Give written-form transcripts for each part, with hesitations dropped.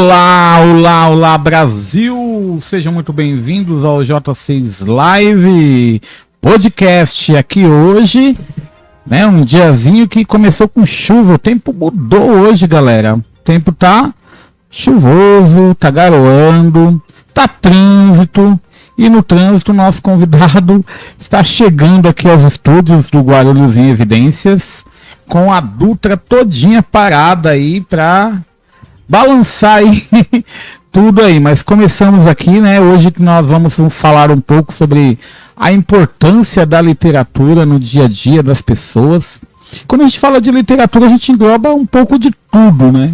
Olá, olá, olá Brasil, sejam muito bem-vindos ao J6 Live Podcast aqui hoje, né, um diazinho que começou com chuva, o tempo mudou hoje, galera, o tempo tá chuvoso, tá garoando, tá trânsito, e no trânsito nosso convidado está chegando aqui aos estúdios do Guarulhos em Evidências, com a Dutra todinha parada aí pra balançar aí tudo aí, mas começamos aqui, né, hoje que nós vamos falar um pouco sobre a importância da literatura no dia a dia das pessoas. Quando a gente fala de literatura, a gente engloba um pouco de tudo, né,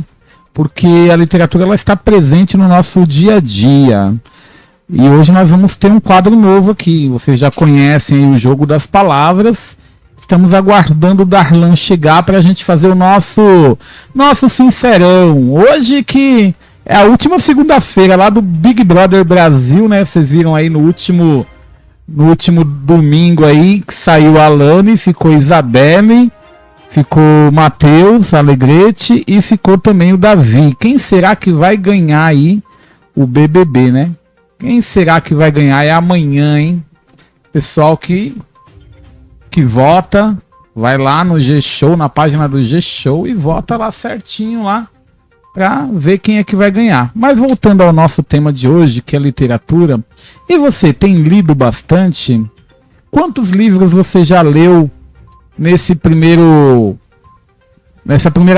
porque a literatura ela está presente no nosso dia a dia, e hoje nós vamos ter um quadro novo aqui, vocês já conhecem aí o Jogo das Palavras. Estamos aguardando o Darlan chegar para a gente fazer o nosso sincerão. Hoje que é a última segunda-feira lá do Big Brother Brasil, né? Vocês viram aí no último domingo aí que saiu a Alane, ficou Isabelle, ficou Matheus, Alegrete e ficou também o Davi. Quem será que vai ganhar aí o BBB, né? Quem será que vai ganhar? É amanhã, hein? Pessoal que vota, vai lá no G-Show, na página do G-Show e vota lá certinho lá para ver quem é que vai ganhar. Mas voltando ao nosso tema de hoje, que é literatura, e você tem lido bastante? Quantos livros você já leu nessa primeira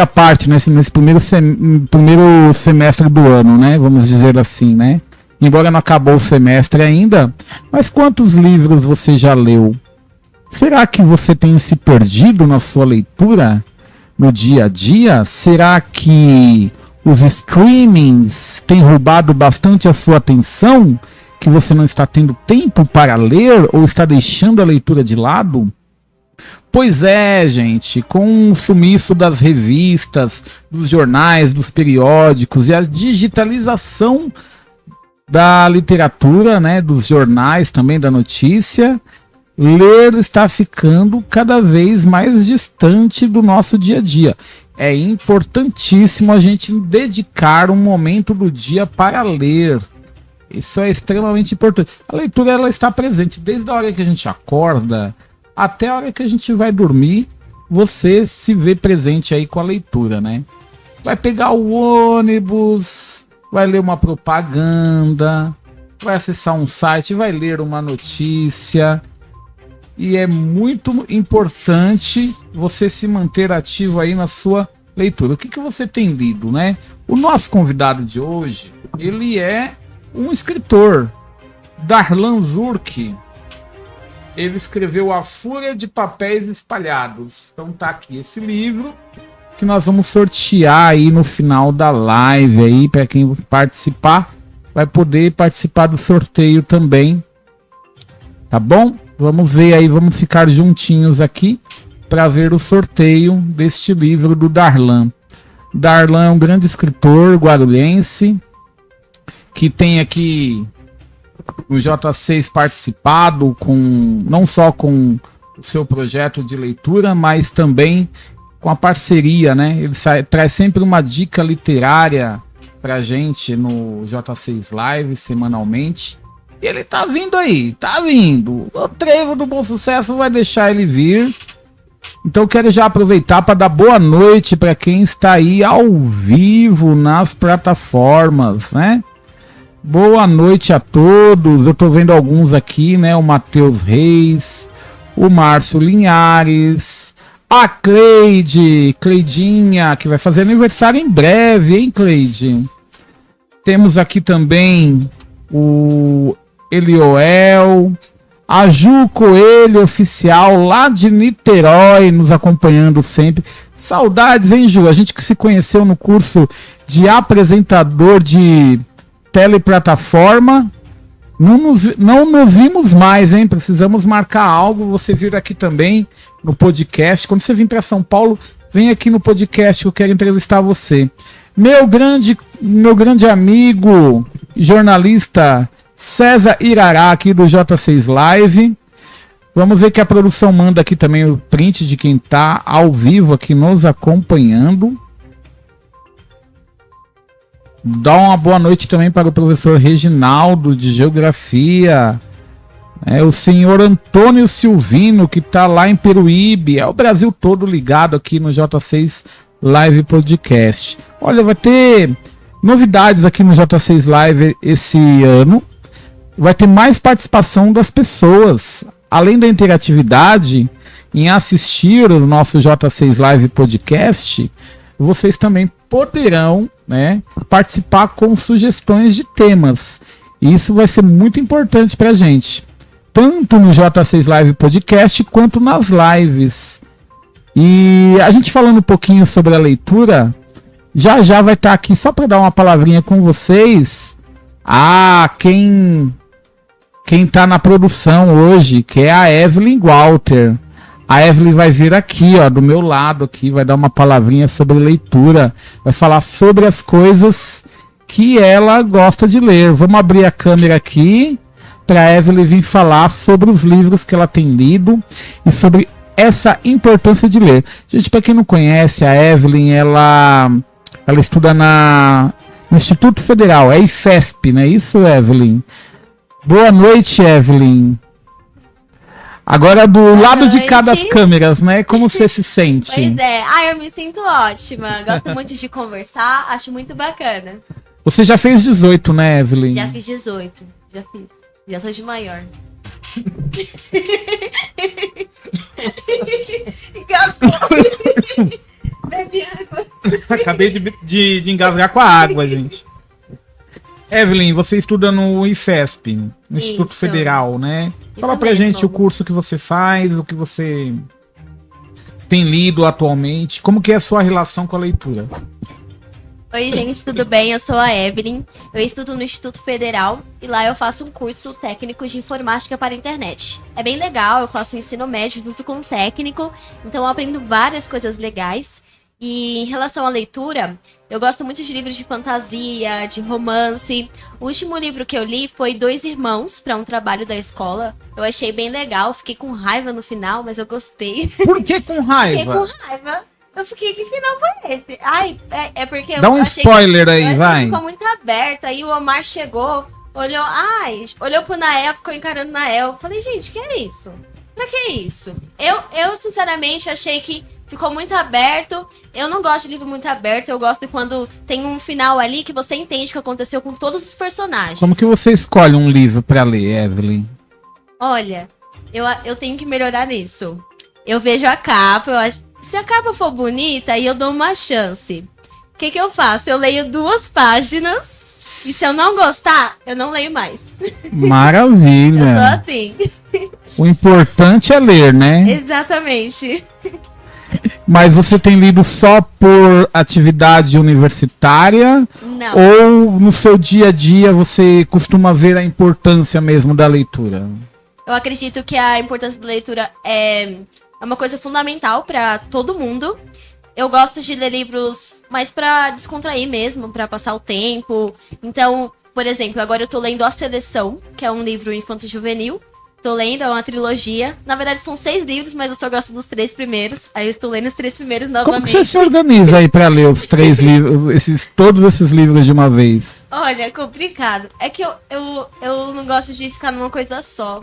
parte, nesse primeiro semestre do ano, né? Vamos dizer assim, né? Embora não acabou o semestre ainda, mas quantos livros você já leu? Será que você tem se perdido na sua leitura no dia a dia? Será que os streamings têm roubado bastante a sua atenção? Que você não está tendo tempo para ler ou está deixando a leitura de lado? Pois é, gente, com o sumiço das revistas, dos jornais, dos periódicos e a digitalização da literatura, né, dos jornais também, da notícia, ler está ficando cada vez mais distante do nosso dia a dia. É importantíssimo a gente dedicar um momento do dia para ler. Isso é extremamente importante. A leitura ela está presente desde a hora que a gente acorda até a hora que a gente vai dormir. Você se vê presente aí com a leitura, né? Vai pegar o ônibus, vai ler uma propaganda, vai acessar um site, vai ler uma notícia. E é muito importante você se manter ativo aí na sua leitura. O que você tem lido, né? O nosso convidado de hoje, ele é um escritor, Darlan Zurk. Ele escreveu A Fúria de Papéis Espalhados. Então tá aqui esse livro que nós vamos sortear aí no final da live aí, para quem participar, vai poder participar do sorteio também. Tá bom? Vamos ver aí, vamos ficar juntinhos aqui para ver o sorteio deste livro do Darlan. Darlan é um grande escritor guarulhense que tem aqui no J6 participado não só com o seu projeto de leitura, mas também com a parceria, né? Ele traz sempre uma dica literária pra gente no J6 Live semanalmente. E ele tá vindo aí, tá vindo. O Trevo do Bom Sucesso vai deixar ele vir. Então eu quero já aproveitar para dar boa noite para quem está aí ao vivo nas plataformas, né? Boa noite a todos. Eu tô vendo alguns aqui, né? O Matheus Reis, o Márcio Linhares, a Cleidinha, que vai fazer aniversário em breve, hein, Cleide? Temos aqui também o Elioel, a Ju Coelho Oficial lá de Niterói nos acompanhando sempre. Saudades, hein, Ju? A gente que se conheceu no curso de apresentador de teleplataforma. Não nos vimos mais, hein? Precisamos marcar algo. Você vir aqui também no podcast. Quando você vir para São Paulo, vem aqui no podcast que eu quero entrevistar você. Meu grande amigo jornalista César Irará, aqui do J6 Live. Vamos ver que a produção manda aqui também o print de quem está ao vivo aqui nos acompanhando. Dá uma boa noite também para o professor Reginaldo, de Geografia. O senhor Antônio Silvino, que está lá em Peruíbe. É o Brasil todo ligado aqui no J6 Live Podcast. Olha, vai ter novidades aqui no J6 Live esse ano. Vai ter mais participação das pessoas. Além da interatividade em assistir o nosso J6 Live Podcast, vocês também poderão, né, participar com sugestões de temas. E isso vai ser muito importante para a gente, tanto no J6 Live Podcast quanto nas lives. E a gente falando um pouquinho sobre a leitura, já vai estar aqui só para dar uma palavrinha com vocês. Quem está na produção hoje, que é a Evelyn Walter. A Evelyn vai vir aqui, ó, do meu lado aqui, vai dar uma palavrinha sobre leitura, vai falar sobre as coisas que ela gosta de ler. Vamos abrir a câmera aqui para a Evelyn vir falar sobre os livros que ela tem lido e sobre essa importância de ler. Gente, para quem não conhece, a Evelyn, ela estuda no Instituto Federal, é IFESP, não é isso, Evelyn? Boa noite, Evelyn. Agora do lado de cá das câmeras, né? Como você se sente? Pois é. Eu me sinto ótima. Gosto muito de conversar, acho muito bacana. Você já fez 18, né, Evelyn? Já fiz 18. Já fiz. Já sou de maior. Bebi água. Acabei de engasgar com a água, gente. Evelyn, você estuda no IFESP, no Instituto Federal, né? Fala pra gente o curso que você faz, o que você tem lido atualmente, como que é a sua relação com a leitura? Oi, gente, tudo bem? Eu sou a Evelyn, eu estudo no Instituto Federal e lá eu faço um curso técnico de informática para a internet. É bem legal, eu faço um ensino médio junto com um técnico, então eu aprendo várias coisas legais. E em relação à leitura, eu gosto muito de livros de fantasia, de romance. O último livro que eu li foi Dois Irmãos, para um trabalho da escola. Eu achei bem legal, fiquei com raiva no final, mas eu gostei. Por que com raiva? Fiquei com raiva. Eu fiquei, que final foi esse? É porque eu Dá um spoiler aí, vai. Ficou muito aberto, aí o Omar chegou, olhou pro Nael, ficou encarando o Nael. Falei, gente, que é isso? Pra que isso? Eu sinceramente achei que ficou muito aberto. Eu não gosto de livro muito aberto. Eu gosto de quando tem um final ali que você entende o que aconteceu com todos os personagens. Como que você escolhe um livro pra ler, Evelyn? Olha, eu tenho que melhorar nisso. Eu vejo a capa, se a capa for bonita, aí eu dou uma chance. O que eu faço? Eu leio 2 páginas e se eu não gostar, eu não leio mais. Maravilha. Eu sou assim. O importante é ler, né? Exatamente. Mas você tem lido só por atividade universitária? Não. Ou no seu dia a dia você costuma ver a importância mesmo da leitura? Eu acredito que a importância da leitura é uma coisa fundamental para todo mundo. Eu gosto de ler livros mais para descontrair mesmo, para passar o tempo. Então, por exemplo, agora eu tô lendo A Seleção, que é um livro infanto-juvenil. Tô lendo, é uma trilogia. Na verdade, são 6 livros, mas eu só gosto dos 3 primeiros. Aí eu estou lendo os 3 primeiros novamente. Como que você se organiza aí pra ler os 3 livros, todos esses livros de uma vez? Olha, é complicado. É que eu não gosto de ficar numa coisa só.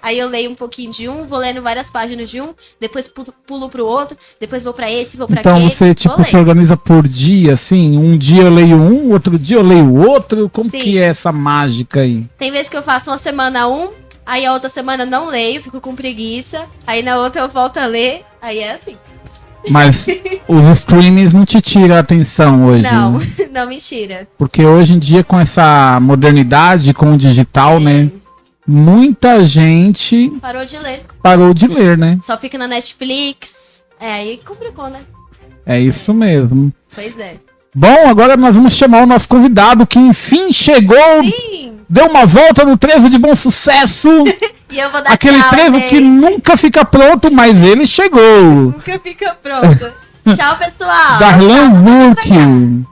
Aí eu leio um pouquinho de um, vou lendo várias páginas de um, depois pulo pro outro, depois vou pra esse, vou pra aquele. Então você se organiza por dia, assim? Um dia eu leio um, outro dia eu leio outro? Como Sim. que é essa mágica aí? Tem vezes que eu faço uma semana um, aí a outra semana não leio, fico com preguiça. Aí na outra eu volto a ler, aí é assim. Mas os streamings não te tiram a atenção hoje? Não, não me tira. Porque hoje em dia com essa modernidade, com o digital, né? Muita gente parou de ler, né? Só fica na Netflix. Aí complicou, né? É isso mesmo. Pois é. Bom, agora nós vamos chamar o nosso convidado que enfim chegou. Sim. Deu uma volta no trevo de Bom Sucesso. E eu vou dar aquele tchau, trevo gente. que nunca fica pronto, mas ele chegou. Nunca fica pronto. Tchau, pessoal. Darlan Zuck.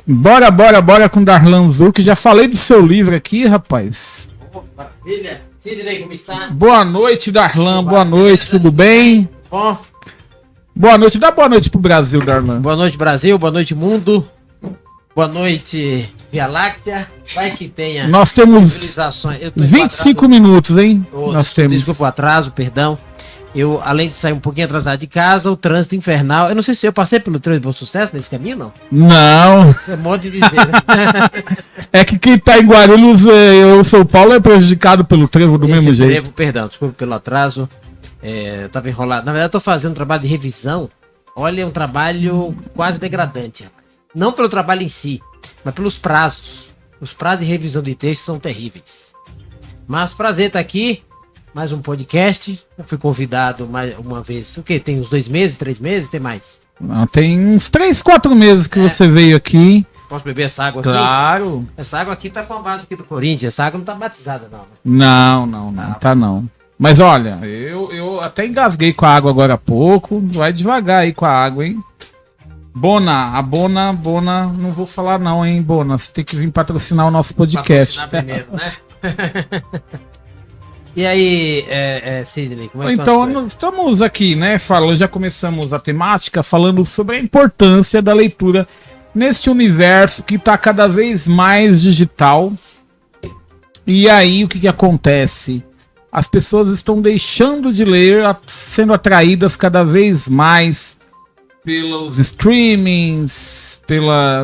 Bora com Darlan Zuck. Já falei do seu livro aqui, rapaz. Maravilha. Sidney, como está? Boa noite, Darlan. Boa noite, tudo bem? Bom. Boa noite, dá boa noite pro Brasil, Darlan. Boa noite, Brasil, boa noite, mundo. Boa noite, Via Láctea. Vai que tenha Nós temos civilizações. Eu tô 25 minutos, hein? Oh, Nós temos. Desculpa o atraso, perdão. Eu, além de sair um pouquinho atrasado de casa, o trânsito infernal. Eu não sei se eu passei pelo trânsito de Bom Sucesso nesse caminho, não. Não. Isso é modo de dizer, né? É que quem tá em Guarulhos, eu, São Paulo, é prejudicado pelo trevo do mesmo jeito. Trevo, perdão, desculpa pelo atraso. Tava enrolado. Na verdade, eu tô fazendo um trabalho de revisão. Olha, é um trabalho quase degradante, rapaz. Não pelo trabalho em si, mas pelos prazos. Os prazos de revisão de texto são terríveis. Mas prazer estar aqui. Mais um podcast. Eu fui convidado mais uma vez. O quê? Tem uns 2 meses, 3 meses? Tem mais? Não, tem uns 3, 4 meses que você veio aqui. Posso beber essa água aqui? Claro. Essa água aqui tá com a base aqui do Corinthians. Essa água não tá batizada, não. Não, tá não. Mas olha, eu até engasguei com a água agora há pouco. Vai devagar aí com a água, hein? Bona, não vou falar não, hein, Bona. Você tem que vir patrocinar o nosso podcast. Patrocinar primeiro, né? E aí, Sidney, como é que então, nós estamos aqui, né, já começamos a temática falando sobre a importância da leitura neste universo que está cada vez mais digital. E aí, o que acontece? As pessoas estão deixando de ler, sendo atraídas cada vez mais pelos streamings,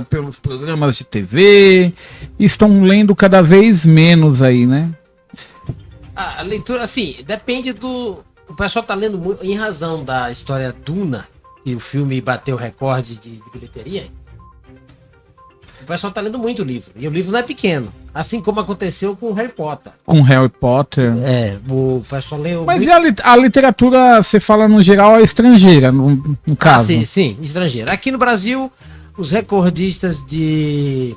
pelos programas de TV, estão lendo cada vez menos aí, né? A leitura, assim, depende do... O pessoal tá lendo muito, em razão da história Duna, que o filme bateu recordes de bilheteria. O pessoal tá lendo muito livro, e o livro não é pequeno, assim como aconteceu com Harry Potter. Com Harry Potter. O pessoal leu... Mas muito... e a literatura, você fala no geral, é estrangeira, no caso? Sim, estrangeira. Aqui no Brasil, os recordistas de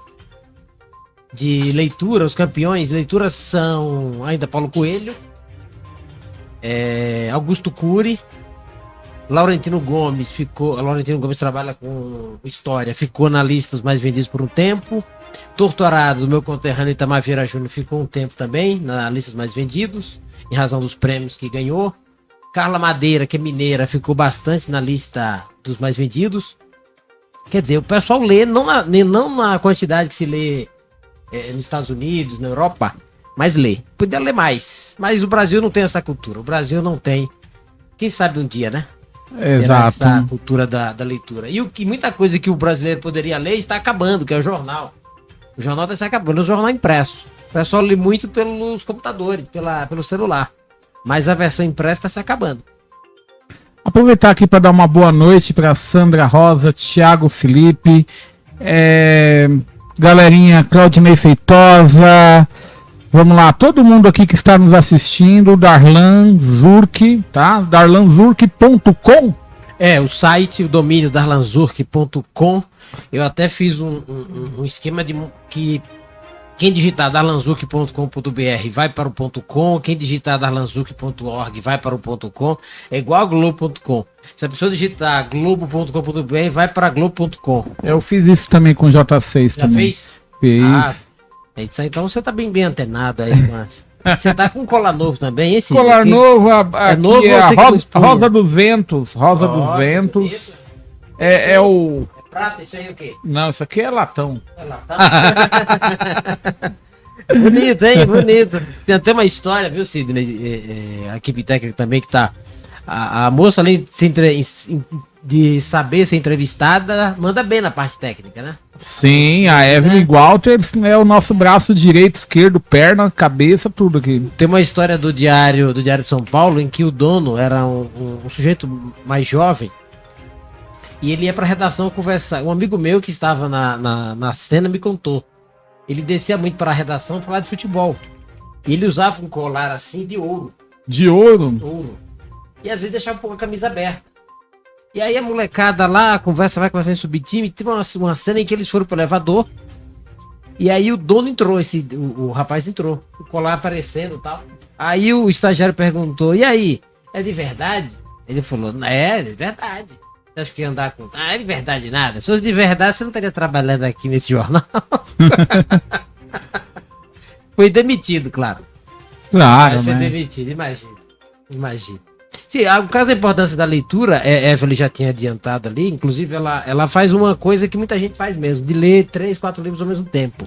leitura, os campeões de leitura são ainda Paulo Coelho, Augusto Cury, Laurentino Gomes trabalha com história, ficou na lista dos mais vendidos por um tempo. Torturado, do meu conterrâneo Itamar Vieira Júnior, ficou um tempo também na lista dos mais vendidos, em razão dos prêmios que ganhou. Carla Madeira, que é mineira, ficou bastante na lista dos mais vendidos. Quer dizer, o pessoal lê, não na quantidade que se lê nos Estados Unidos, na Europa, mas lê. Podia ler mais, mas o Brasil não tem essa cultura. O Brasil não tem. Quem sabe um dia, né? Exato. Essa cultura da leitura. E muita coisa que o brasileiro poderia ler está acabando, que é o jornal. O jornal está se acabando, o jornal impresso. O pessoal lê muito pelos computadores, pelo celular. Mas a versão impressa está se acabando. Aproveitar aqui para dar uma boa noite para Sandra Rosa, Thiago Felipe, galerinha Claudinei Feitosa, vamos lá, todo mundo aqui que está nos assistindo, Darlan Zurk, tá? darlanzurk.com. O site, o domínio darlanzurk.com. Eu até fiz um esquema de que quem digitar darlanzurk.com.br vai para o .com, quem digitar darlanzurk.org vai para o .com, é igual a globo.com. Se a pessoa digitar globo.com.br vai para globo.com. Eu fiz isso também com J6 Já também. fez? Fiz. Isso aí, então você tá bem antenado aí, mas você tá com colar novo também, esse Colar novo, novo, é a tem que Rosa dos Ventos. Rosa dos Ventos. É o... prata, isso aí o quê? Não, isso aqui é latão. É latão? Bonito, hein? Bonito. Tem até uma história, viu, Sidney? A equipe técnica também que tá... A moça, além de saber ser entrevistada, manda bem na parte técnica, né? Sim, a Evelyn Walters é o nosso braço direito, esquerdo, perna, cabeça, tudo aqui. Tem uma história do Diário de São Paulo em que o dono era um sujeito mais jovem e ele ia pra redação conversar. Um amigo meu que estava na cena me contou. Ele descia muito para a redação falar de futebol. E ele usava um colar assim de ouro. De ouro? Ouro. E às vezes deixava um pouco a camisa aberta. E aí a molecada lá, a conversa vai começando a subir time. Tem uma cena em que eles foram pro elevador. E aí o dono entrou, o rapaz entrou. O colar aparecendo e tal. Aí o estagiário perguntou, e aí, é de verdade? Ele falou, é de verdade. Você acha que ia andar com... é de verdade nada. Se fosse de verdade, você não estaria trabalhando aqui nesse jornal. Foi demitido, claro. Claro, Mas foi né? demitido, imagina. Sim, o caso da importância da leitura, Evelyn já tinha adiantado ali, inclusive ela faz uma coisa que muita gente faz mesmo, de ler 3, 4 livros ao mesmo tempo.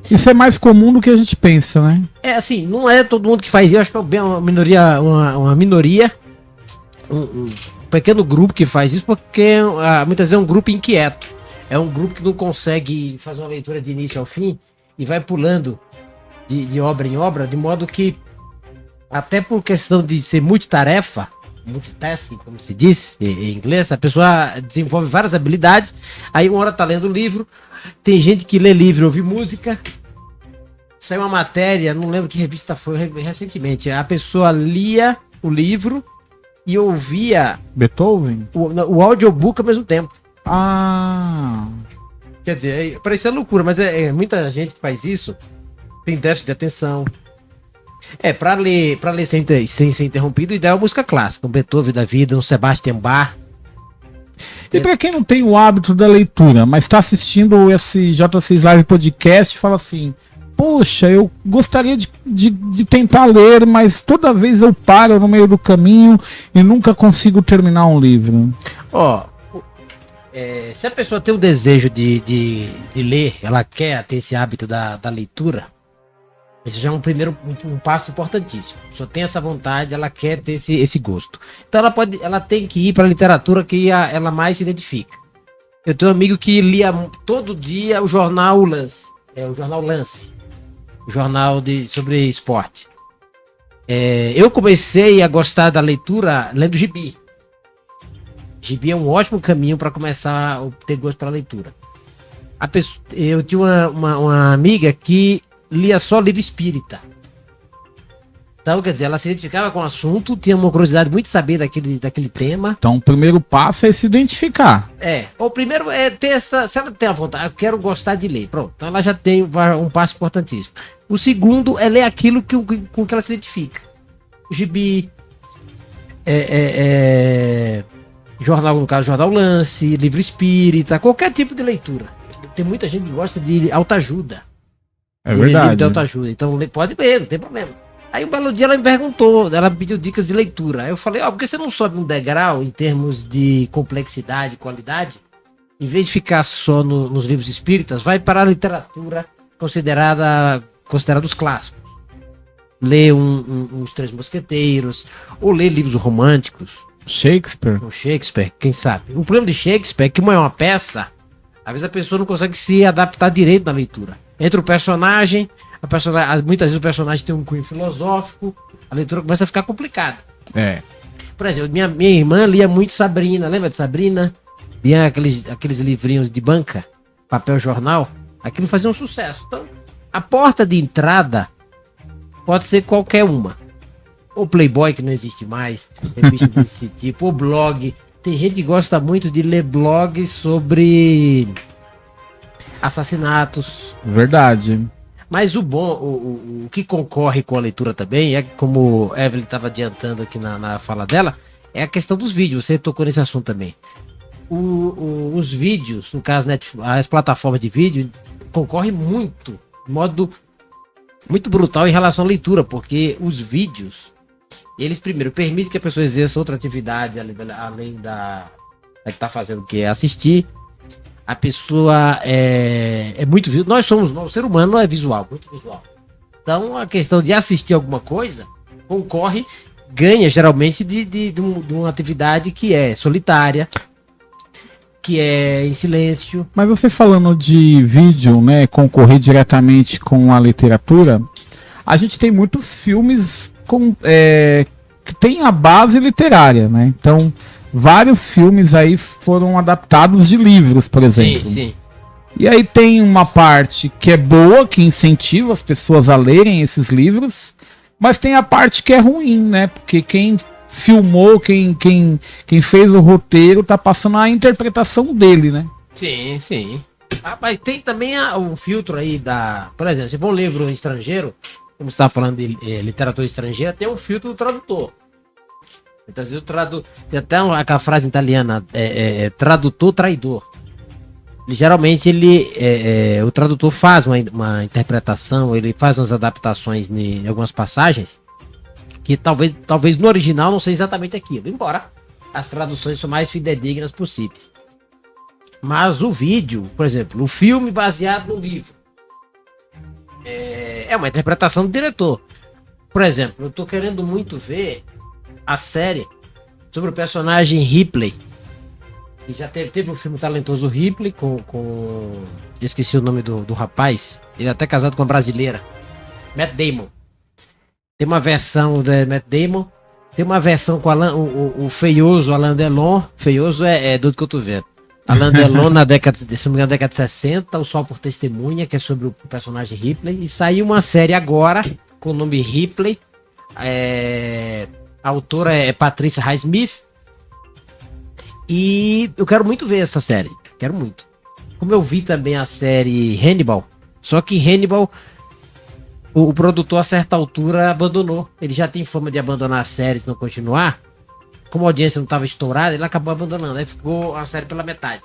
Isso é mais comum do que a gente pensa, né? É assim, não é todo mundo que faz isso, eu acho que é bem uma minoria, um pequeno grupo que faz isso, porque muitas vezes é um grupo inquieto. É um grupo que não consegue fazer uma leitura de início ao fim e vai pulando de obra em obra, de modo que, até por questão de ser multitarefa, multitasking, como se diz em inglês, a pessoa desenvolve várias habilidades, aí uma hora tá lendo o livro, tem gente que lê livro e ouve música. Saiu uma matéria, não lembro que revista foi recentemente, a pessoa lia o livro e ouvia Beethoven? o audiobook ao mesmo tempo. Ah... Quer dizer, parecia loucura, mas muita gente que faz isso tem déficit de atenção. Pra ler sem ser interrompido, o ideal é música clássica, um Beethoven da vida, um Sebastian Bach. E para quem não tem o hábito da leitura, mas está assistindo esse J6 Live Podcast e fala assim: poxa, eu gostaria de tentar ler, mas toda vez eu paro no meio do caminho e nunca consigo terminar um livro. Se a pessoa tem o desejo de ler, ela quer ter esse hábito da leitura, esse já é um passo importantíssimo. A pessoa tem essa vontade, ela quer ter esse gosto. Então ela tem que ir para a literatura que ela mais se identifica. Eu tenho um amigo que lia todo dia o jornal Lance, o jornal sobre esporte. Eu comecei a gostar da leitura lendo gibi. Gibi é um ótimo caminho para começar a ter gosto para leitura. Eu tinha uma amiga que lia só livro espírita. Então, quer dizer, ela se identificava com o assunto, tinha uma curiosidade muito saber daquele tema. Então, o primeiro passo é se identificar. O primeiro é ter se ela tem a vontade, eu quero gostar de ler. Pronto, então ela já tem um passo importantíssimo. O segundo é ler aquilo com que ela se identifica. O gibi, jornal, no caso, jornal Lance, livro espírita, qualquer tipo de leitura. Tem muita gente que gosta de autoajuda. É verdade. Livro de autoajuda. Então pode ler, não tem problema. Aí um belo dia ela me perguntou, ela me pediu dicas de leitura. Aí eu falei, por que você não sobe um degrau em termos de complexidade e qualidade? Em vez de ficar só nos livros espíritas, vai para a literatura considerada os clássicos. Lê uns Três Mosqueteiros, ou lê livros românticos. Shakespeare, quem sabe? O problema de Shakespeare é que, como é uma peça, às vezes a pessoa não consegue se adaptar direito na leitura. Entre o personagem, muitas vezes o personagem tem um cunho filosófico, a leitura começa a ficar complicada. Por exemplo, minha irmã lia muito Sabrina, lembra de Sabrina? Lia aqueles livrinhos de banca, papel jornal, aquilo fazia um sucesso. Então, a porta de entrada pode ser qualquer uma. Ou Playboy, que não existe mais, revista desse tipo, ou blog. Tem gente que gosta muito de ler blogs sobre assassinatos. Verdade. Mas o que concorre com a leitura também, como a Evelyn estava adiantando aqui na fala dela, é a questão dos vídeos. Você tocou nesse assunto também. Os vídeos, no caso, as plataformas de vídeo, concorrem muito, de modo muito brutal em relação à leitura, porque os vídeos, eles primeiro permitem que a pessoa exerça outra atividade além da que está fazendo, que é assistir. A pessoa é muito visual. O ser humano é visual, muito visual. Então a questão de assistir alguma coisa ganha geralmente de uma atividade que é solitária, que é em silêncio. Mas você falando de vídeo, né, concorrer diretamente com a literatura, a gente tem muitos filmes que tem a base literária, né? Então, vários filmes aí foram adaptados de livros, por exemplo. Sim. E aí tem uma parte que é boa, que incentiva as pessoas a lerem esses livros, mas tem a parte que é ruim, né? Porque quem filmou, quem fez o roteiro, tá passando a interpretação dele, né? Sim. Mas tem também um filtro aí por exemplo, se for um livro estrangeiro, como você estava falando de literatura estrangeira, tem um filtro do tradutor. Então, tem até aquela frase italiana, tradutor traidor. Geralmente o tradutor faz uma interpretação, ele faz umas adaptações em algumas passagens, Que talvez no original não seja exatamente aquilo, embora as traduções são mais fidedignas possíveis. Mas o vídeo, por exemplo, o filme baseado no livro, é uma interpretação do diretor. Por exemplo, eu tô querendo muito ver a série sobre o personagem Ripley. E já teve um filme talentoso Ripley com... Eu esqueci o nome do rapaz. Ele é até casado com uma brasileira. Matt Damon. Tem uma versão do Matt Damon. Tem uma versão com o feioso Alain Delon. Feioso é do que eu tô vendo. Alain Delon na década de 60. O Sol por Testemunha, que é sobre o personagem Ripley. E saiu uma série agora com o nome Ripley. A autora é Patricia Highsmith. E eu quero muito ver essa série. Quero muito. Como eu vi também a série Hannibal. Só que Hannibal, o produtor a certa altura abandonou. Ele já tem fama de abandonar as séries, não continuar. Como a audiência não estava estourada, ele acabou abandonando. Aí ficou a série pela metade.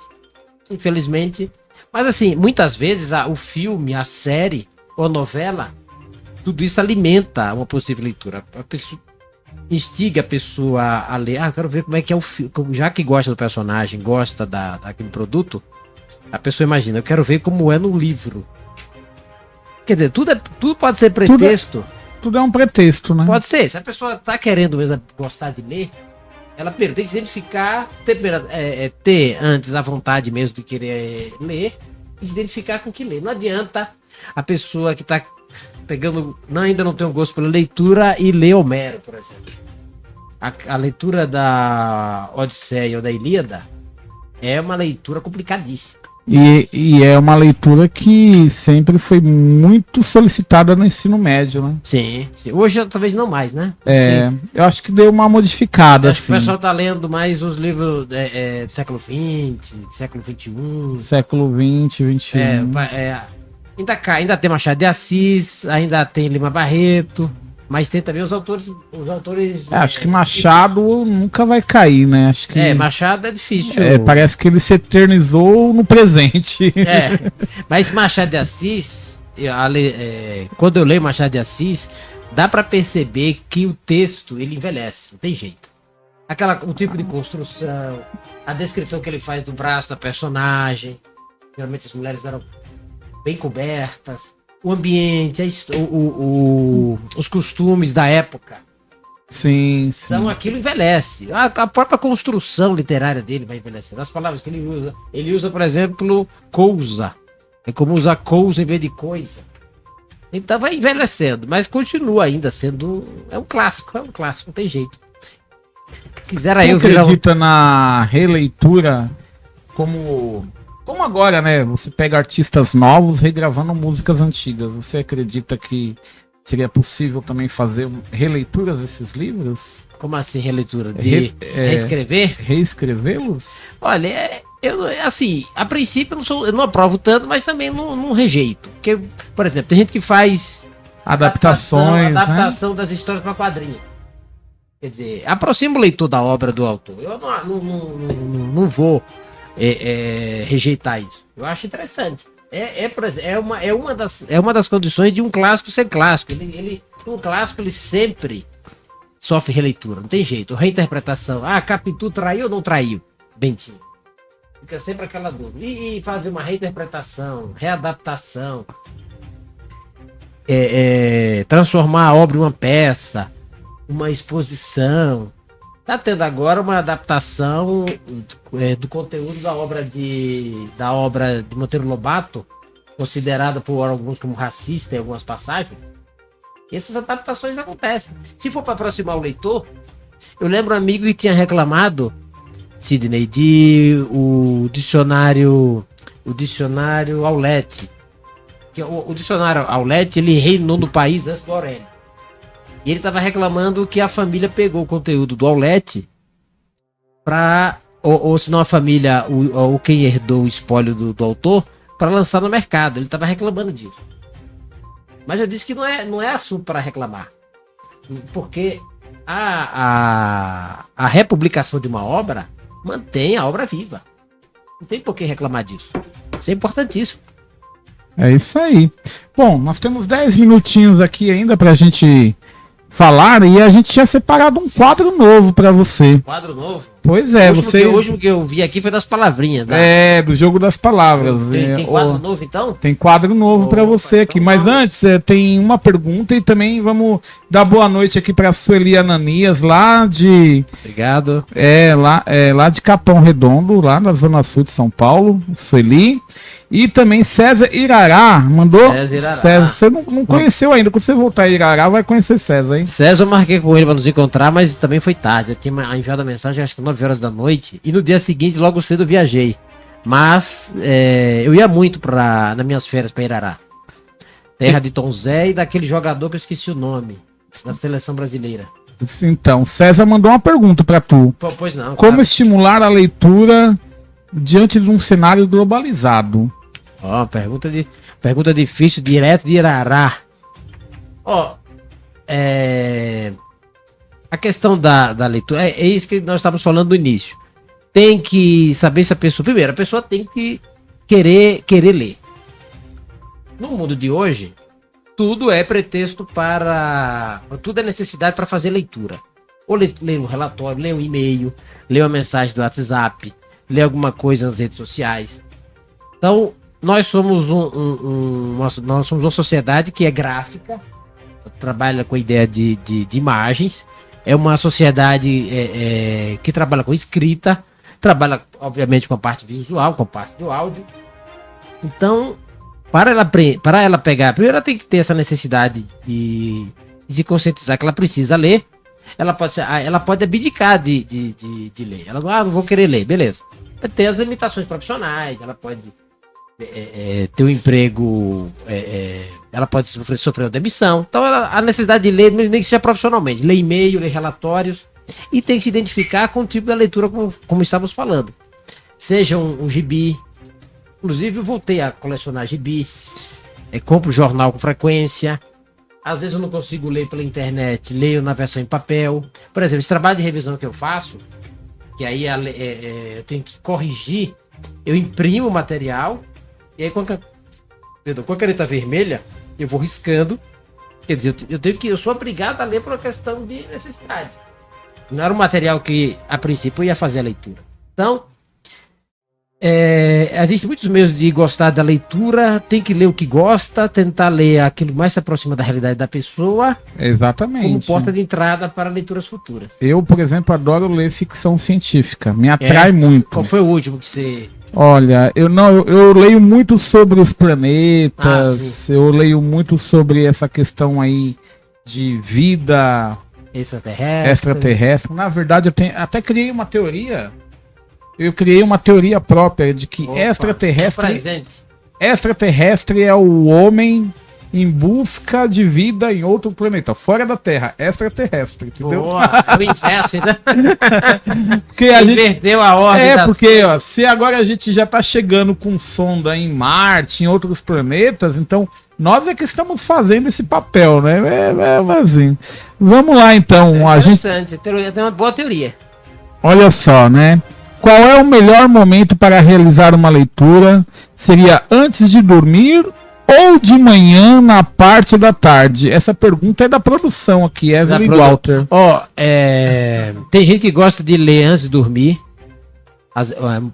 Infelizmente. Mas assim, muitas vezes o filme, a série ou a novela, tudo isso alimenta uma possível leitura. A pessoa instiga a pessoa a ler. Eu quero ver como é que é o filme. Já que gosta do personagem, gosta daquele produto, a pessoa imagina, eu quero ver como é no livro. Quer dizer, tudo pode ser pretexto. Tudo é um pretexto, né? Pode ser. Se a pessoa tá querendo mesmo gostar de ler, ela primeiro tem que se identificar, ter antes a vontade mesmo de querer ler e se identificar com o que lê. Não adianta a pessoa que tá ainda não tem um gosto pela leitura e lê Homero, por exemplo. A leitura da Odisseia ou da Ilíada é uma leitura complicadíssima. E é uma leitura que sempre foi muito solicitada no ensino médio, né? Sim. Hoje talvez não mais, né? Sim. Eu acho que deu uma modificada. Acho que o pessoal tá lendo mais os livros do século XX, século XXI. Século XX, XXI. Ainda tem Machado de Assis, ainda tem Lima Barreto, mas tem também os autores. Acho que Machado nunca vai cair, né? Acho que Machado é difícil. Parece que ele se eternizou no presente. Mas Machado de Assis, quando eu leio Machado de Assis, dá para perceber que o texto ele envelhece, não tem jeito. O tipo de construção, a descrição que ele faz do braço da personagem, geralmente as mulheres eram bem cobertas, o ambiente, os costumes da época. Sim. Então aquilo envelhece. A própria construção literária dele vai envelhecendo. As palavras que ele usa, por exemplo, coisa. É como usar coisa em vez de coisa. Então vai envelhecendo, mas continua ainda sendo. É um clássico, não tem jeito. Quisera eu virar. Acredita na releitura como agora, né? Você pega artistas novos regravando músicas antigas. Você acredita que seria possível também fazer releituras desses livros? Como assim, releitura? De reescrever? Reescrevê-los? Olha, assim, a princípio eu não aprovo tanto, mas também não rejeito. Porque, por exemplo, tem gente que faz adaptação das histórias para quadrinho. Quer dizer, aproxima o leitor da obra do autor. Eu não vou rejeitar isso. Eu acho interessante. É uma das condições de um clássico ser clássico. Um clássico ele sempre sofre releitura, não tem jeito. Reinterpretação. Capitu traiu ou não traiu? Bentinho. Fica sempre aquela dúvida. E fazer uma reinterpretação, readaptação, transformar a obra em uma peça, uma exposição. Tá tendo agora uma adaptação do conteúdo da obra de Monteiro Lobato, considerada por alguns como racista em algumas passagens. E essas adaptações acontecem. Se for para aproximar o leitor, eu lembro um amigo que tinha reclamado, Sidney, o dicionário Aulete. Que o dicionário Aulete, ele reinou no país antes do Aurélio. E ele estava reclamando que a família pegou o conteúdo do Aulete ou se não a família, ou quem herdou o espólio do autor, para lançar no mercado. Ele estava reclamando disso. Mas eu disse que não é assunto para reclamar. Porque a republicação de uma obra mantém a obra viva. Não tem por que reclamar disso. Isso é importantíssimo. É isso aí. Bom, nós temos 10 minutinhos aqui ainda para a gente falaram e a gente tinha separado um quadro novo pra você. Quadro novo? Pois é, você... O último que eu vi aqui foi das palavrinhas, tá? É, do jogo das palavras. Tem quadro novo, então? Tem quadro novo pra você aqui. então Mas vamos. antes, tem uma pergunta e também vamos dar boa noite aqui pra Sueli Ananias, lá de... Obrigado. lá de Capão Redondo, lá na Zona Sul de São Paulo, Sueli. E também César Irará mandou. César Irará. César, você não conheceu ainda. Quando você voltar a Irará, vai conhecer César, hein? César, eu marquei com ele pra nos encontrar, mas também foi tarde. Eu tinha enviado a mensagem, acho que 9 horas da noite. E no dia seguinte, logo cedo, eu viajei. Mas eu ia muito nas minhas férias pra Irará. Terra de Tom Zé e daquele jogador que eu esqueci o nome. Da seleção brasileira. Então, César mandou uma pergunta pra tu. Pois não. Como claro. estimular a leitura diante de um cenário globalizado? Ó, pergunta difícil, direto de Irará. Ó, a questão da leitura, é isso que nós estávamos falando no início. Tem que saber se a pessoa... Primeiro, a pessoa tem que querer ler. No mundo de hoje, tudo é pretexto para... Tudo é necessidade para fazer leitura. Ou ler um relatório, ler um e-mail, ler uma mensagem do WhatsApp, ler alguma coisa nas redes sociais. Então, nós somos nós somos uma sociedade que é gráfica, trabalha com a ideia de imagens, é uma sociedade que trabalha com escrita, trabalha, obviamente, com a parte visual, com a parte do áudio. Então, para ela pegar, primeiro ela tem que ter essa necessidade de se conscientizar que ela precisa ler. Ela pode abdicar de ler. Ela não vou querer ler, beleza. Tem as limitações profissionais, ela pode ter um emprego, ela pode sofrer uma demissão. Então, a necessidade de ler, nem que seja profissionalmente, ler e-mail, ler relatórios, e tem que se identificar com o tipo da leitura, como estávamos falando. Seja um gibi. Inclusive, eu voltei a colecionar gibi, compro jornal com frequência. Às vezes eu não consigo ler pela internet, leio na versão em papel. Por exemplo, esse trabalho de revisão que eu faço, que aí eu tenho que corrigir, eu imprimo o material, e aí com a caneta vermelha, eu vou riscando. Quer dizer, eu sou obrigado a ler por uma questão de necessidade. Não era um material que, a princípio, eu ia fazer a leitura. Então, existem muitos meios de gostar da leitura, tem que ler o que gosta, tentar ler aquilo mais se aproxima da realidade da pessoa. Exatamente. Como porta de entrada para leituras futuras. Eu, por exemplo, adoro ler ficção científica, me atrai muito. Qual foi o último que você... Olha, eu leio muito sobre os planetas, eu leio muito sobre essa questão aí de vida extraterrestre. Na verdade, até criei uma teoria. Eu criei uma teoria própria de que extraterrestre é o homem em busca de vida em outro planeta, fora da Terra, extraterrestre, entendeu? Boa, é o inverso, né? Porque a gente inverteu a ordem. Porque se agora a gente já tá chegando com sonda em Marte, em outros planetas, então nós é que estamos fazendo esse papel, né? Assim. Vamos lá, então. Interessante, tem uma boa teoria. Olha só, né? Qual é o melhor momento para realizar uma leitura? Seria antes de dormir ou de manhã na parte da tarde? Essa pergunta é da produção aqui, Evelyn Walter. Tem gente que gosta de ler antes de dormir.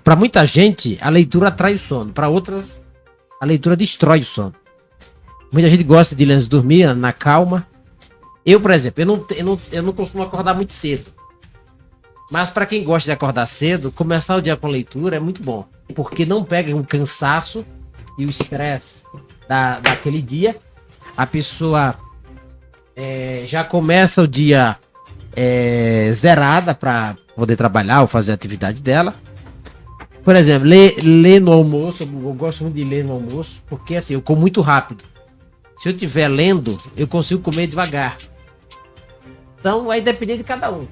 Para muita gente, a leitura atrai o sono. Para outras, a leitura destrói o sono. Muita gente gosta de ler antes de dormir, na calma. Eu, por exemplo, eu não costumo acordar muito cedo. Mas para quem gosta de acordar cedo, começar o dia com leitura é muito bom. Porque não pega o cansaço e o estresse daquele dia. A pessoa já começa o dia zerada para poder trabalhar ou fazer a atividade dela. Por exemplo, ler no almoço. Eu gosto muito de ler no almoço, porque assim, eu como muito rápido. Se eu estiver lendo, eu consigo comer devagar. Então, aí depende de cada um.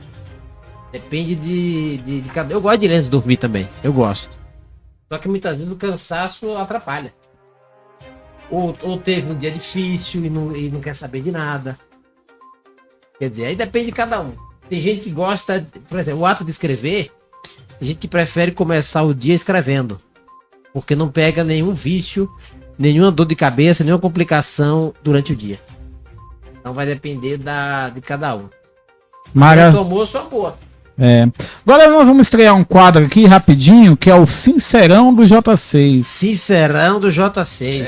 Depende de cada... Eu gosto de ler antes de dormir também. Eu gosto. Só que muitas vezes o cansaço atrapalha. Ou teve um dia difícil e não quer saber de nada. Quer dizer, aí depende de cada um. Tem gente que gosta... Por exemplo, o ato de escrever, tem gente que prefere começar o dia escrevendo. Porque não pega nenhum vício, nenhuma dor de cabeça, nenhuma complicação durante o dia. Então vai depender de cada um. Mara... Tomou sua boa. Agora nós vamos estrear um quadro aqui rapidinho, que é o Sincerão do J6. Sincerão do J6.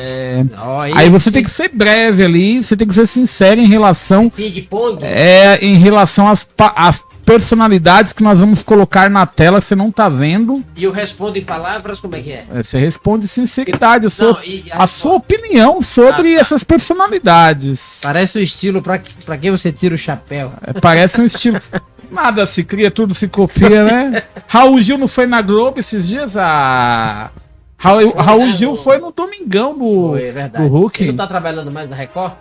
Aí você tem que ser breve ali, você tem que ser sincero em relação Ping-pong? em relação às personalidades que nós vamos colocar na tela, você não tá vendo. E eu respondo em palavras, como é que é? Você responde sinceridade, Não, a sua opinião sobre essas personalidades. Parece o estilo pra quem você tira o chapéu. Parece um estilo... Nada se cria, tudo se copia, né? Raul Gil não foi na Globo esses dias? Raul Gil foi no Domingão do Hulk. Ele não tá trabalhando mais na Record?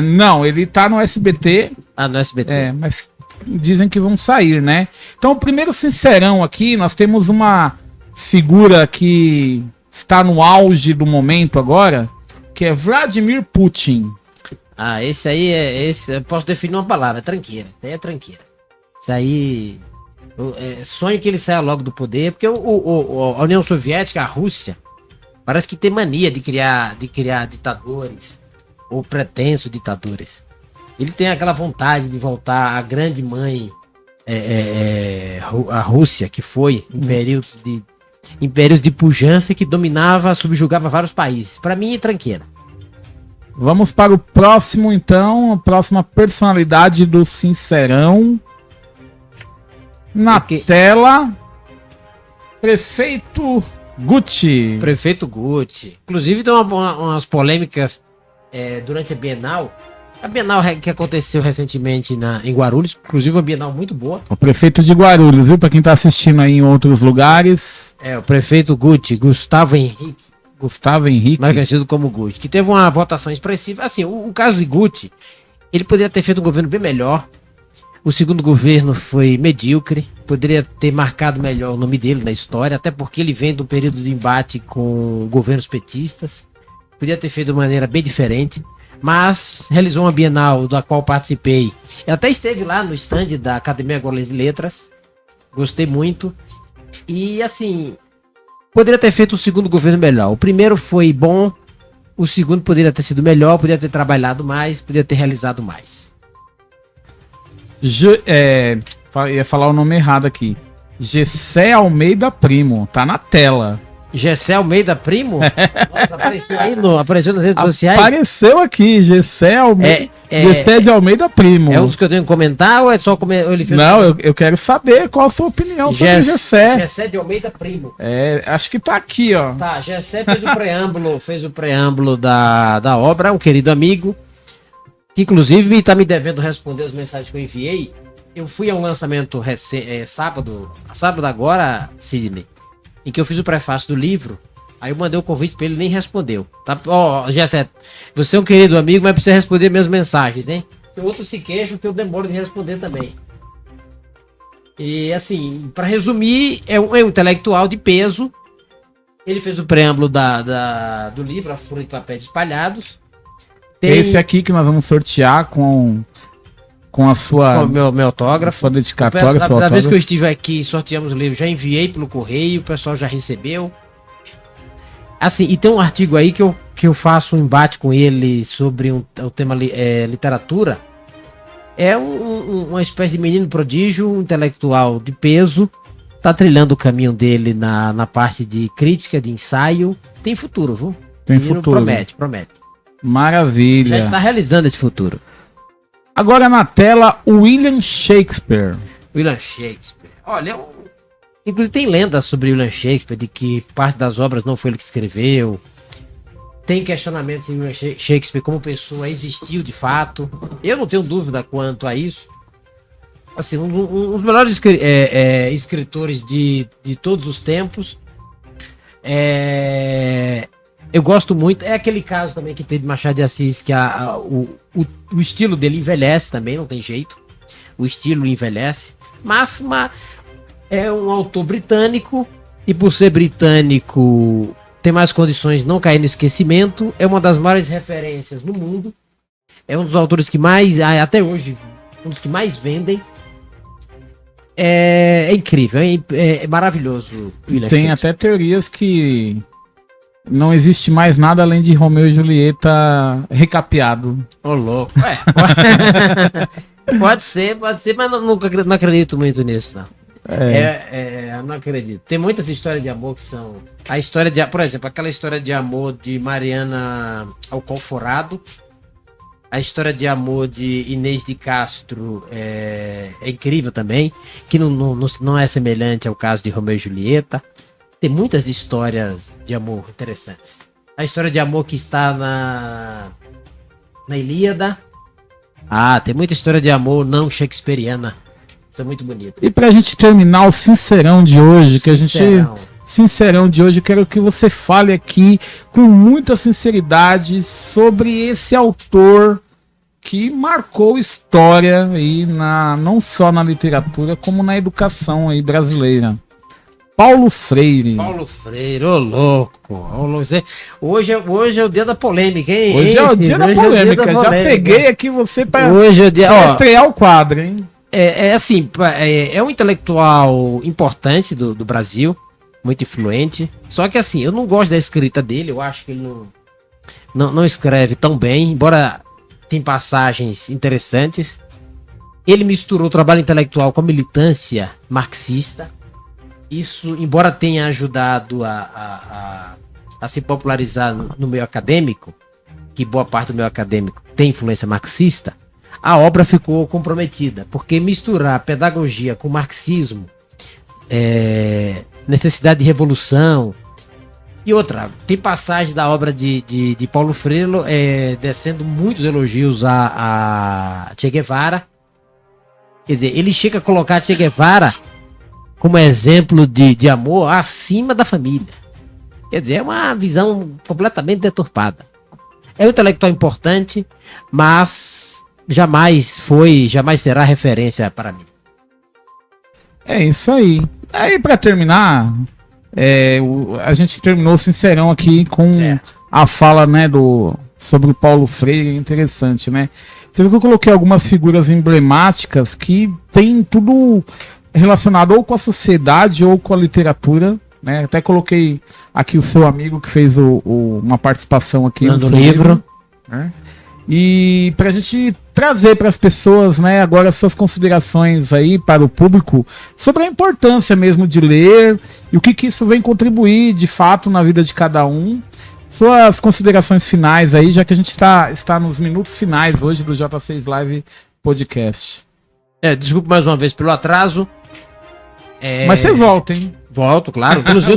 Não, ele tá no SBT. No SBT. Mas dizem que vão sair, né? Então, o primeiro sincerão aqui, nós temos uma figura que está no auge do momento agora, que é Vladimir Putin. Esse aí eu posso definir uma palavra, tranqueira. Isso aí é tranqueira. Isso aí... sonho que ele saia logo do poder, porque a União Soviética, a Rússia, parece que tem mania de criar ditadores, ou pretensos ditadores. Ele tem aquela vontade de voltar à grande mãe, a Rússia, que foi em períodos de pujança, que dominava, subjugava vários países. Para mim é tranqueira. Vamos para o próximo, então, a próxima personalidade do Sincerão. Na tela, Prefeito Gucci. Prefeito Gucci. Inclusive tem umas polêmicas durante a Bienal. A Bienal que aconteceu recentemente em Guarulhos, inclusive uma Bienal muito boa. O prefeito de Guarulhos, viu? Para quem tá assistindo aí em outros lugares. O prefeito Gucci, Gustavo Henrique. Mais conhecido como Gucci, que teve uma votação expressiva. Assim, o caso de Gucci, ele poderia ter feito um governo bem melhor. O segundo governo foi medíocre, poderia ter marcado melhor o nome dele na história, até porque ele vem de um período de embate com governos petistas. Podia ter feito de maneira bem diferente, mas realizou uma Bienal da qual participei. Eu até esteve lá no stand da Academia Goiás de Letras, gostei muito. E assim, poderia ter feito o segundo governo melhor. O primeiro foi bom, o segundo poderia ter sido melhor, poderia ter trabalhado mais, poderia ter realizado mais. Ia falar o nome errado aqui. Gessé Almeida Primo, tá na tela. Gessé Almeida Primo? Nossa, apareceu aí apareceu nas redes sociais? Apareceu aqui, Gessé Almeida. Gessé de Almeida Primo. É um dos que eu tenho que comentar ou é só ele fez? Não, eu quero saber qual a sua opinião sobre Gessé. Gessé de Almeida Primo. Acho que tá aqui, ó. Tá, Gessé fez o preâmbulo da obra, um querido amigo, que inclusive está me devendo responder as mensagens que eu enviei. Eu fui a um lançamento sábado agora, Sidney, em que eu fiz o prefácio do livro. Aí eu mandei o convite para ele, nem respondeu. Tá? Gessé, você é um querido amigo, mas precisa responder minhas mensagens, né? Tem outro se queixam que eu demoro de responder também. E assim, para resumir, é um intelectual de peso. Ele fez o preâmbulo do livro, A Fúria de Papéis Espalhados. Esse aqui que nós vamos sortear com a sua... Com o meu autógrafo. Sua dedicatória, da vez que eu estive aqui, sorteamos o livro, já enviei pelo correio, o pessoal já recebeu. Assim, e tem um artigo aí que eu faço um embate com ele sobre o tema literatura. É uma espécie de menino prodígio, um intelectual de peso, tá trilhando o caminho dele na parte de crítica, de ensaio. Tem futuro, viu? Tem futuro. Promete. Maravilha. Já está realizando esse futuro. Agora na tela, William Shakespeare. Olha, inclusive tem lendas sobre William Shakespeare, de que parte das obras não foi ele que escreveu. Tem questionamentos se William Shakespeare como pessoa existiu de fato. Eu não tenho dúvida quanto a isso. Assim, um dos melhores escritores de todos os tempos. Eu gosto muito. É aquele caso também que tem de Machado de Assis, que o estilo dele envelhece também, não tem jeito. O estilo envelhece. Mas é um autor britânico, e por ser britânico, tem mais condições de não cair no esquecimento. É uma das maiores referências no mundo. É um dos autores que mais, até hoje, um dos que mais vendem. É incrível, é maravilhoso. Tem até teorias que não existe mais nada além de Romeu e Julieta recapeado. Ô, louco. Pode ser, mas não acredito muito nisso, não. Eu não acredito. Tem muitas histórias de amor que são. A história de, por exemplo, aquela história de amor de Mariana Alcoforado. A história de amor de Inês de Castro é incrível também. Que não é semelhante ao caso de Romeu e Julieta. Tem muitas histórias de amor interessantes. A história de amor que está na Ilíada. Tem muita história de amor não shakespeariana. Isso é muito bonito. E pra gente terminar o Sincerão de hoje, Sincerão de hoje, eu quero que você fale aqui com muita sinceridade sobre esse autor que marcou história aí não só na literatura, como na educação aí brasileira. Paulo Freire. Ô louco. Hoje é o dia da polêmica, hein? Hoje é o dia da polêmica. Já peguei aqui você para estrear o quadro, hein? Assim, é um intelectual importante do Brasil, muito influente. Só que assim, eu não gosto da escrita dele, eu acho que ele não escreve tão bem, embora tem passagens interessantes. Ele misturou o trabalho intelectual com a militância marxista. Isso, embora tenha ajudado a se popularizar no meio acadêmico, que boa parte do meio acadêmico tem influência marxista, a obra ficou comprometida, porque misturar pedagogia com marxismo, necessidade de revolução, e outra, tem passagem da obra de Paulo Freire descendo muitos elogios a Che Guevara. Quer dizer, ele chega a colocar Che Guevara como exemplo de amor acima da família. Quer dizer, é uma visão completamente deturpada. É um intelectual importante, mas jamais será referência para mim. É isso aí. Aí, para terminar, a gente terminou o Sincerão aqui com a fala, né, sobre o Paulo Freire, interessante, né? Você viu que eu coloquei algumas figuras emblemáticas que tem tudo relacionado ou com a sociedade ou com a literatura, né? Até coloquei aqui o seu amigo que fez uma participação aqui no livro, né? E para a gente trazer para as pessoas, né, agora suas considerações aí para o público sobre a importância mesmo de ler e o que isso vem contribuir de fato na vida de cada um. Suas considerações finais aí, já que a gente está nos minutos finais hoje do J6 Live Podcast. Desculpa mais uma vez pelo atraso. Mas você volta, hein? Volto, claro. Inclusive,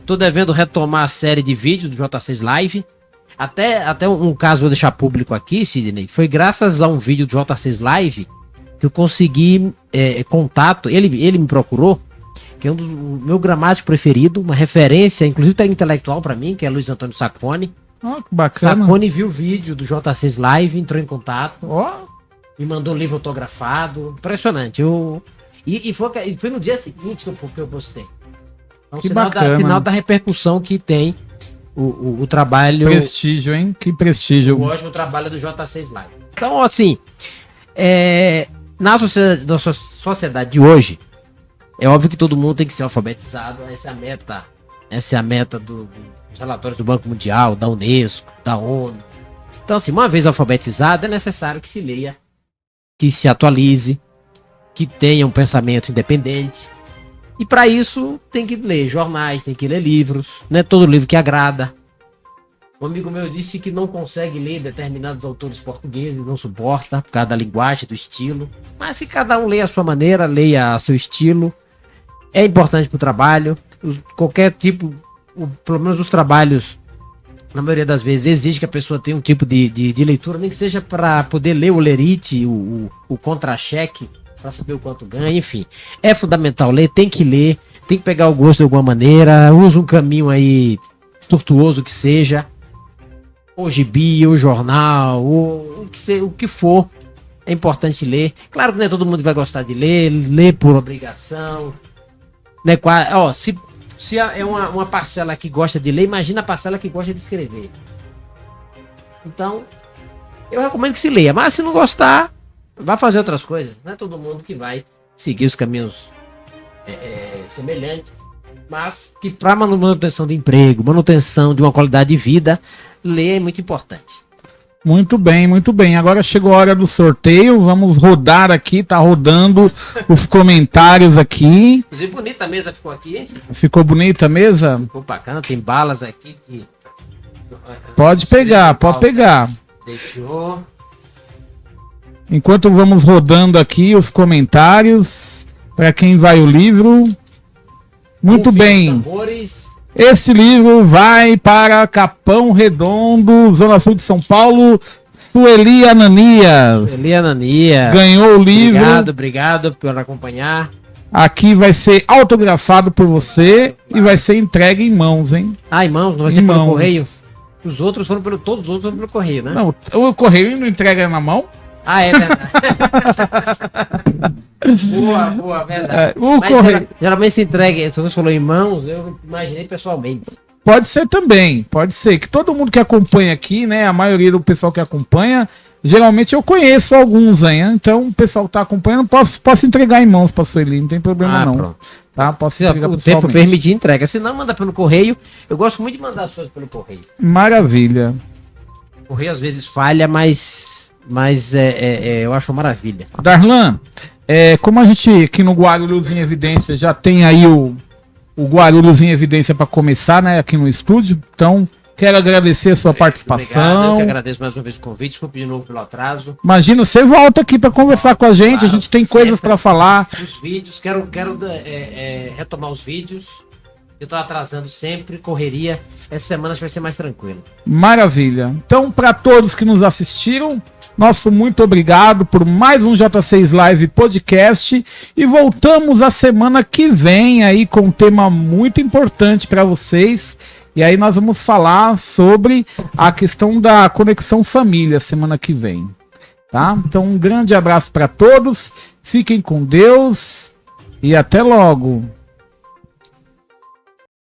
tô devendo retomar a série de vídeos do J6 Live. Até um caso vou deixar público aqui, Sidney. Foi graças a um vídeo do J6 Live que eu consegui contato. Ele me procurou, que é do meu gramático preferido, uma referência, inclusive tá intelectual para mim, que é Luiz Antônio Sacconi. Que bacana. Sacconi viu o vídeo do J6 Live, entrou em contato, me mandou um livro autografado. Impressionante. E foi no dia seguinte que eu postei. Então, sinal da repercussão que tem o trabalho. Prestígio, hein? Que prestígio. O ótimo trabalho do J6 Live. Então, assim, na sociedade de hoje, é óbvio que todo mundo tem que ser alfabetizado. Essa é a meta dos relatórios do Banco Mundial, da Unesco, da ONU. Então, assim, uma vez alfabetizado, é necessário que se leia, que se atualize, que tenha um pensamento independente. E para isso tem que ler jornais, tem que ler livros. Não é todo livro que agrada. Um amigo meu disse que não consegue ler determinados autores portugueses, não suporta, por causa da linguagem, do estilo. Mas que cada um lê a sua maneira, leia a seu estilo. É importante para o trabalho. Qualquer tipo, pelo menos os trabalhos, na maioria das vezes, exige que a pessoa tenha um tipo de leitura, nem que seja para poder ler o lerite, o contra-cheque, para saber o quanto ganha, enfim. É fundamental ler, tem que pegar o gosto de alguma maneira, usa um caminho aí tortuoso que seja, ou gibi, ou jornal, ou o que for, é importante ler. Claro que não é todo mundo vai gostar de ler por obrigação, né? Se é uma parcela que gosta de ler, imagina a parcela que gosta de escrever. Então, eu recomendo que se leia, mas se não gostar, vá fazer outras coisas. Não é todo mundo que vai seguir os caminhos semelhantes. mas que para manutenção de emprego, manutenção de uma qualidade de vida, ler é muito importante. Muito bem, muito bem. Agora chegou a hora do sorteio. Vamos rodar aqui, tá rodando os comentários aqui. Inclusive, bonita a mesa ficou aqui, hein? Ficou bonita a mesa? Ficou bacana, tem balas aqui que... Pode pegar, pode pegar. Deixou. Enquanto vamos rodando aqui os comentários, para quem vai o livro. Muito bem. Esse livro vai para Capão Redondo, Zona Sul de São Paulo, Sueli Ananias. Sueli Ananias. Ganhou o livro. Obrigado por acompanhar. Aqui vai ser autografado por você e vai ser entregue em mãos, hein? Ah, em mãos? Não vai ser pelo correio? Os outros foram todos os outros foram pelo correio, né? Não, o correio não entrega na mão? Ah, é verdade. boa, verdade. Mas correio... geralmente se entrega, se você falou em mãos, eu imaginei pessoalmente. Pode ser também, pode ser. Que todo mundo que acompanha aqui, né? A maioria do pessoal que acompanha, geralmente eu conheço alguns aí, né? Então o pessoal que tá acompanhando, posso entregar em mãos pra Sueli, não tem problema não. Pronto. Tá? Posso entregar o tempo permitir entrega, se não manda pelo correio, eu gosto muito de mandar as coisas pelo correio. Maravilha. O correio às vezes falha, mas eu acho maravilha. Darlan, como a gente aqui no Guarulhos em Evidência já tem aí o Guarulhos em Evidência para começar, né, aqui no estúdio, então quero agradecer a sua participação. Obrigado, eu que agradeço mais uma vez o convite, desculpe de novo pelo atraso. Imagina, você volta aqui para conversar com a gente, claro, a gente tem coisas para falar. Os vídeos, quero retomar os vídeos. Eu tô atrasando sempre, correria. Essa semana vai ser mais tranquilo. Maravilha. Então, para todos que nos assistiram, nosso muito obrigado por mais um J6 Live Podcast. E voltamos a semana que vem aí com um tema muito importante para vocês. E aí nós vamos falar sobre a questão da conexão família semana que vem. Tá? Então, um grande abraço para todos. Fiquem com Deus e até logo.